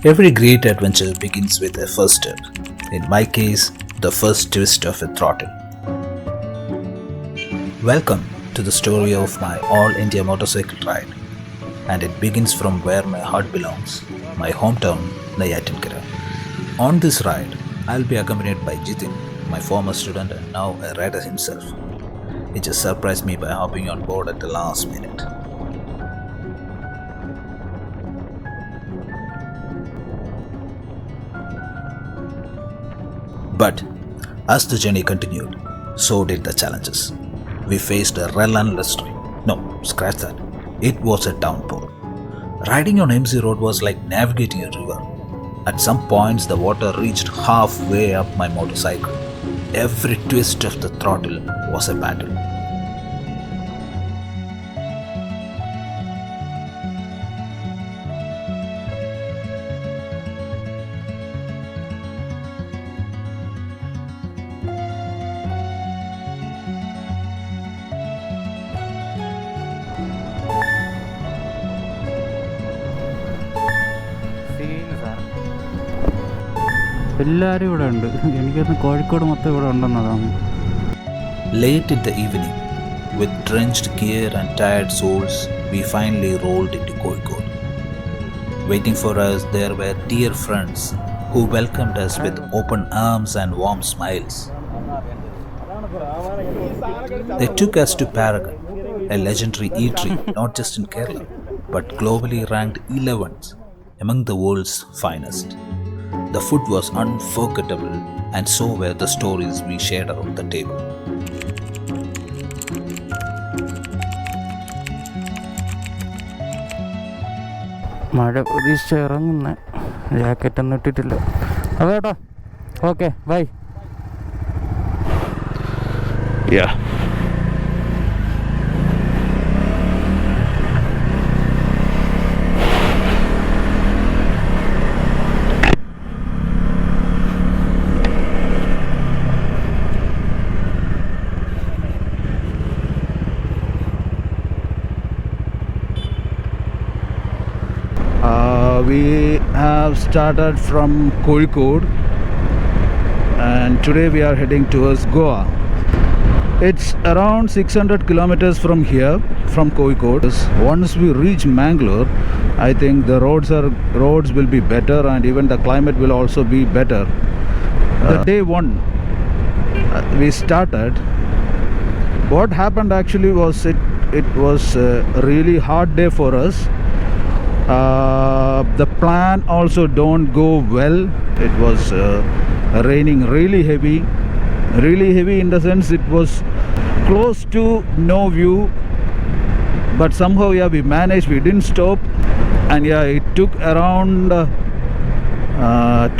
Every great adventure begins with a first step. In my case, the first twist of a throttle. Welcome to the story of my all India motorcycle ride. And it begins from where my heart belongs, my hometown, Neyatankara. On this ride, I'll be accompanied by Jithin, my former student and now a rider himself. He just surprised me by hopping on board at the last minute. But as the journey continued, so did the challenges. We faced a relentless rain. No, scratch that. It was a downpour. Riding on MC Road was like navigating a river. At some points, the water reached halfway up my motorcycle. Every twist of the throttle was a battle. എല്ലാവരും ഇവിടെ ഉണ്ട്. എനിക്കൊന്ന് കോഴിക്കോട് മൊത്തം ഇവിടെ ഉണ്ടെന്നതാണ്. Late in the evening, with drenched gear and tired souls, we finally rolled into Calicut. Waiting for us there were dear friends who welcomed us with open arms and warm smiles. They took us to Paragon, a legendary eatery not just in Kerala, but globally ranked 11th among the world's finest. The food was unforgettable, and so were the stories we shared around the table. മഴ പ്രതീക്ഷിച്ച് ഇറങ്ങുന്ന ജാക്കറ്റൊന്നും ഇട്ടിട്ടില്ല. അപ്പോൾ കേട്ടോ, okay bye. We have started from Kozhikode and today we are heading towards Goa. It's around 600 kilometers from here, from Kozhikode. Once we reach Mangalore, I think the roads will be better and even the climate will also be better. The day one we started, what happened actually was it was a really hard day for us. The plan also don't go well. It was raining really heavy in the sense it was close to no view, but somehow we managed. We didn't stop, and it took around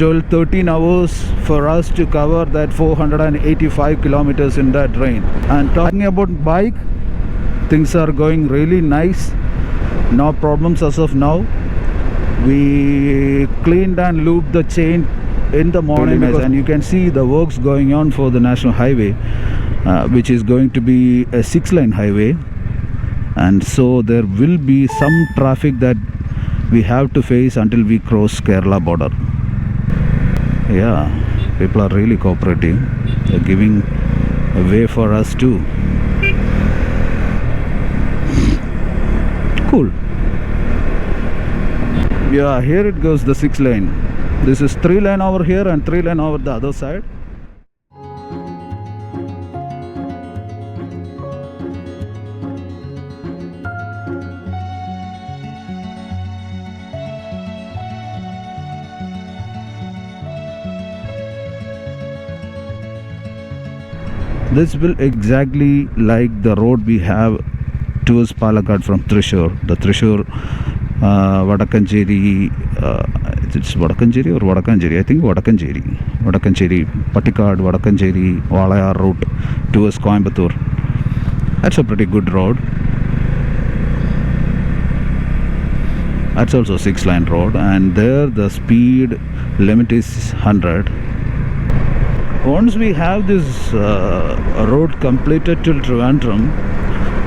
12-13 hours for us to cover that 485 kilometers in that rain. And talking about bike, things are going really nice. No problems as of now. We cleaned and looped the chain in the morning, and you can see the works going on for the national highway, which is going to be a 6-lane highway, and so there will be some traffic that we have to face until we cross Kerala border. People are really cooperative. They're giving a way for us too. Cool. Here it goes, the 6-lane. This is 3-lane over here and 3-lane over the other side. This will exactly like the road we have towards Calicut from Thrissur. The Thrissur Vadakkancheri, it's Vadakkancheri or Vadakkancheri? I think Vadakkancheri, Pattikad, Vadakkancheri, Valayar route towards Coimbatore. That's a pretty good road. That's also a 6-lane road, and there the speed limit is 100. Once we have this road completed till Trivandrum,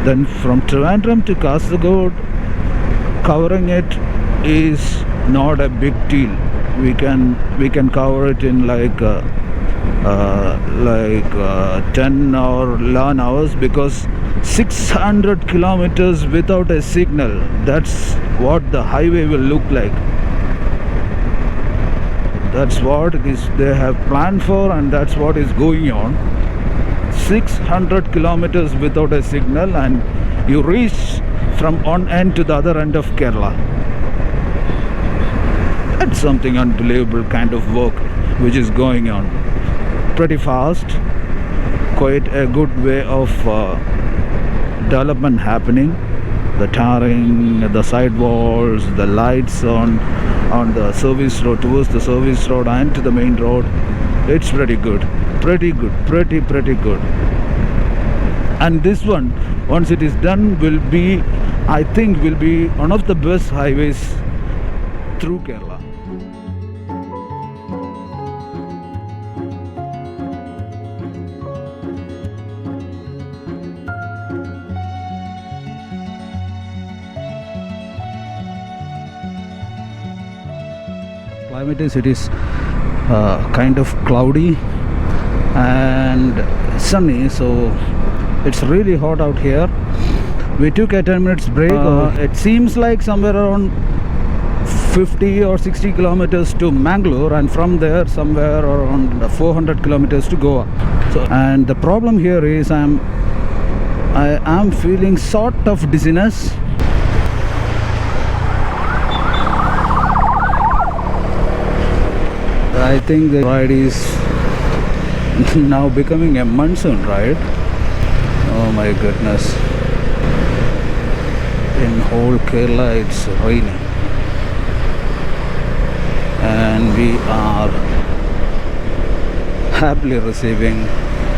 then from Trivandrum to Kasaragod, covering it is not a big deal. We can cover it in like 10 or 11 hours, because 600 kilometers without a signal, that's what the highway will look like. That's what it is they have planned for, and that's what is going on. 600 kilometers without a signal, and you reach from one end to the other end of Kerala. That's something unbelievable kind of work which is going on. Pretty fast, quite a good way of development happening. The tarring, the sidewalls, the lights on the service road, towards the service road and to the main road. It's pretty good, pretty good. And this one, once it is done, will be, I think, will be one of the best highways through Kerala. Climate is, it is kind of cloudy and sunny, so it's really hot out here. We took a 10 minutes break. It seems like somewhere around 50 or 60 kilometers to Mangalore, and from there somewhere around 400 kilometers to Goa. So, and the problem here is I am feeling sort of dizziness. I think the ride is now becoming a monsoon ride. Oh my goodness. In whole Kerala it's raining. And we are happily receiving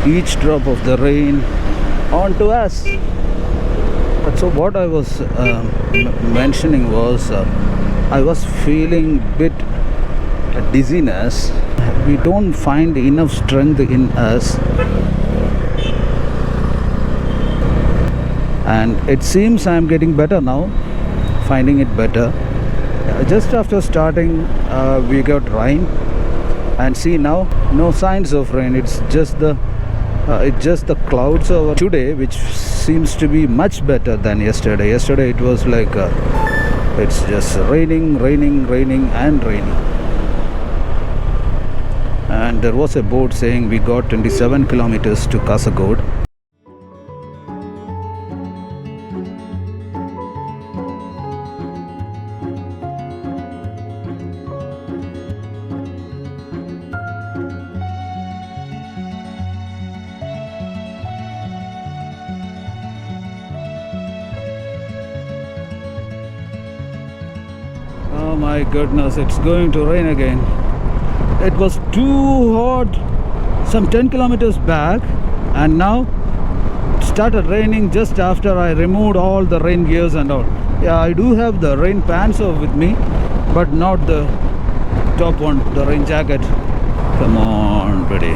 each drop of the rain onto us. But so what I was mentioning was I was feeling bit dizziness. We don't find enough strength in us, and it seems I'm getting better now, finding it better. Just after starting we got rain, and see now no signs of rain. It's just the clouds over today, which seems to be much better than yesterday. Yesterday it was like it's just raining and raining. And there was a board saying we got 27 kilometers to Kasaragod. Oh my goodness, it's going to rain again. It was too hot some 10 kilometers back, and now it started raining just after I removed all the rain gears and all. Yeah, I do have the rain pants with me, but not the top one, the rain jacket. Come on, buddy.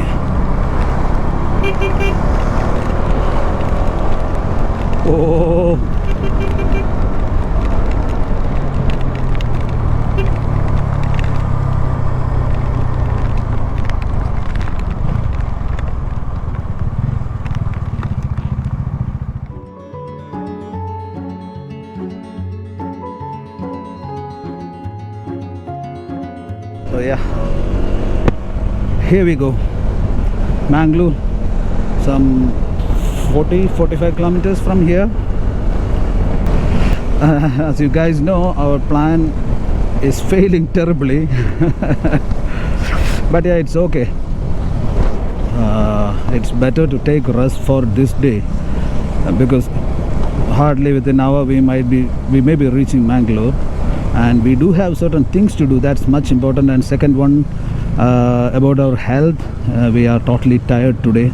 Oh. So yeah, here we go. Mangalore, some 40-45 kilometers from here. As you guys know, our plan is failing terribly. But yeah, it's okay. It's better to take rest for this day, because hardly within an hour we may be reaching Mangalore. And we do have certain things to do. That's much important. And second one, about our health, we are totally tired today.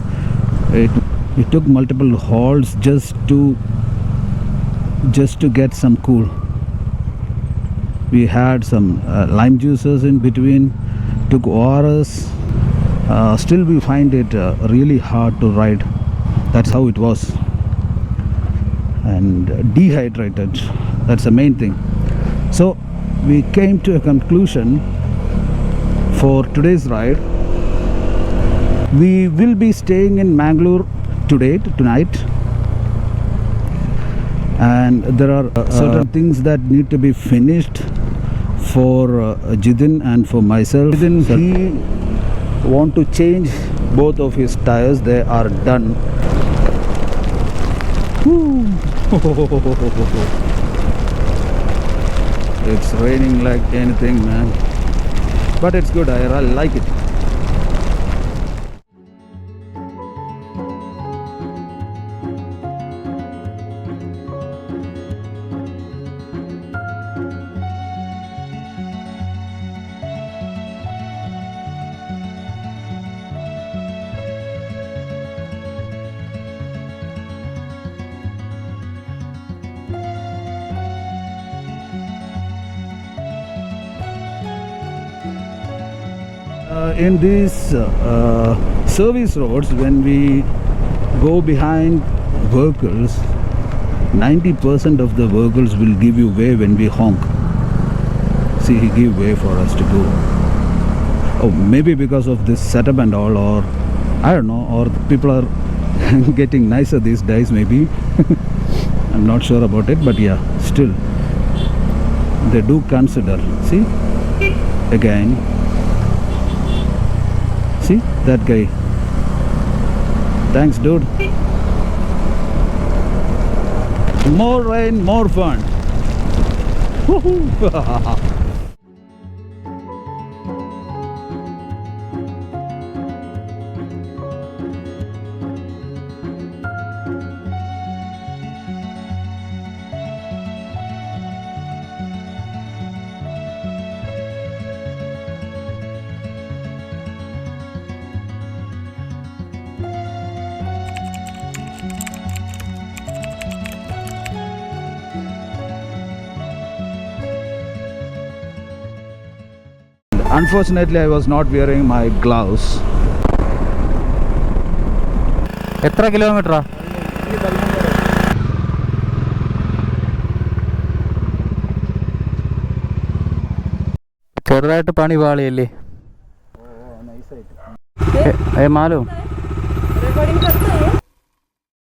We took multiple halts just to get some cool. We had some lime juices in between, took ORS. Still we find it really hard to ride. That's how it was. And dehydrated, that's the main thing. So we came to a conclusion for today's ride. We will be staying in Mangalore tonight, and there are certain things that need to be finished for Jithin and for myself. Jithin, he want to change both of his tires. They are done. Woo. It's raining like anything, man, but it's good. I like it. In these service roads, when we go behind vehicles, 90% of the vehicles will give you way when we honk. See, he gave way for us to go. Oh, maybe because of this setup and all, or I don't know, or people are getting nicer these days, maybe. I'm not sure about it, but yeah, still they do consider. See, again. See that guy. Thanks, dude. More rain, more fun. Woohoo! Unfortunately, I was not wearing my gloves. എത്ര കിലോമീറ്ററാ? ചെറുതായിട്ട് പണി പാളിയല്ലേ? മാലു